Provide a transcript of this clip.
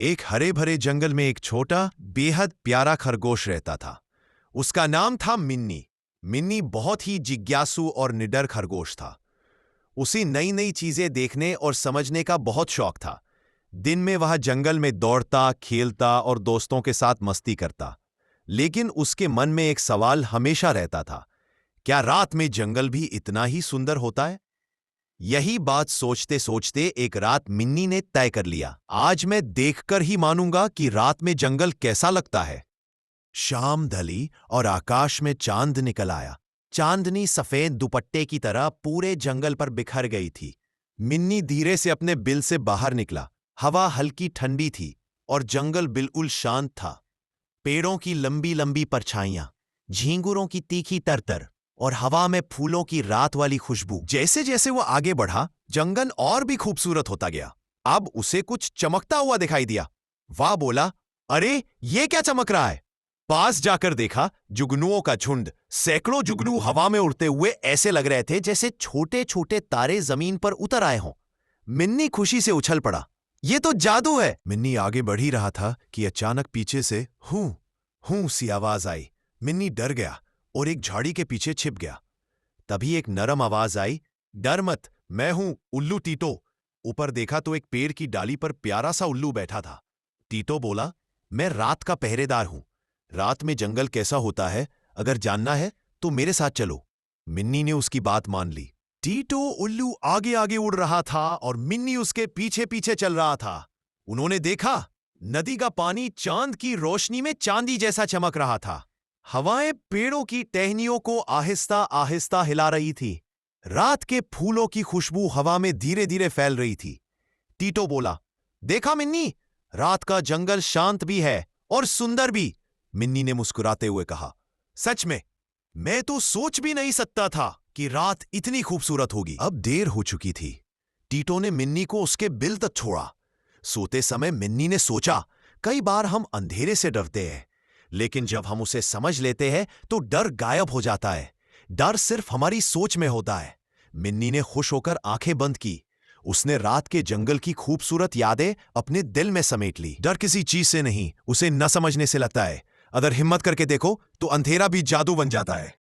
एक हरे भरे जंगल में एक छोटा बेहद प्यारा खरगोश रहता था। उसका नाम था मिन्नी। मिन्नी बहुत ही जिज्ञासु और निडर खरगोश था। उसे नई नई चीजें देखने और समझने का बहुत शौक था। दिन में वह जंगल में दौड़ता, खेलता और दोस्तों के साथ मस्ती करता। लेकिन उसके मन में एक सवाल हमेशा रहता था, क्या रात में जंगल भी इतना ही सुंदर होता है? यही बात सोचते सोचते एक रात मिन्नी ने तय कर लिया, आज मैं देखकर ही मानूंगा कि रात में जंगल कैसा लगता है। शाम ढली और आकाश में चांद निकल आया। चांदनी सफेद दुपट्टे की तरह पूरे जंगल पर बिखर गई थी। मिन्नी धीरे से अपने बिल से बाहर निकला। हवा हल्की ठंडी थी और जंगल बिल्कुल शांत था। पेड़ों की लंबी लंबी परछाइयां, झींगुरों की तीखी तरतर और हवा में फूलों की रात वाली खुशबू। जैसे जैसे वो आगे बढ़ा, जंगल और भी खूबसूरत होता गया। अब उसे कुछ चमकता हुआ दिखाई दिया। वह बोला, अरे ये क्या चमक रहा है? पास जाकर देखा, जुगनुओं का झुंड। सैकड़ों जुगनू हवा में उड़ते हुए ऐसे लग रहे थे जैसे छोटे छोटे तारे जमीन पर उतर आए हों। मिन्नी खुशी से उछल पड़ा, ये तो जादू है। मिन्नी आगे बढ़ ही रहा था कि अचानक पीछे से हूं हूं सी आवाज आई। मिन्नी डर गया और एक झाड़ी के पीछे छिप गया। तभी एक नरम आवाज आई, डर मत, मैं हूं उल्लू टीटो। ऊपर देखा तो एक पेड़ की डाली पर प्यारा सा उल्लू बैठा था। टीटो बोला, मैं रात का पहरेदार हूं। रात में जंगल कैसा होता है अगर जानना है तो मेरे साथ चलो। मिन्नी ने उसकी बात मान ली। टीटो उल्लू आगे आगे उड़ रहा था और मिन्नी उसके पीछे पीछे चल रहा था। उन्होंने देखा, नदी का पानी चांद की रोशनी में चांदी जैसा चमक रहा था। हवाएं पेड़ों की टहनियों को आहिस्ता आहिस्ता हिला रही थी। रात के फूलों की खुशबू हवा में धीरे धीरे फैल रही थी। टीटो बोला, देखा मिन्नी, रात का जंगल शांत भी है और सुंदर भी। मिन्नी ने मुस्कुराते हुए कहा, सच में, मैं तो सोच भी नहीं सकता था कि रात इतनी खूबसूरत होगी। अब देर हो चुकी थी। टीटो ने मिन्नी को उसके बिल तक छोड़ा। सोते समय मिन्नी ने सोचा, कई बार हम अंधेरे से डरते हैं, लेकिन जब हम उसे समझ लेते हैं तो डर गायब हो जाता है। डर सिर्फ हमारी सोच में होता है। मिन्नी ने खुश होकर आंखें बंद की। उसने रात के जंगल की खूबसूरत यादें अपने दिल में समेट ली। डर किसी चीज से नहीं, उसे न समझने से लगता है। अगर हिम्मत करके देखो तो अंधेरा भी जादू बन जाता है।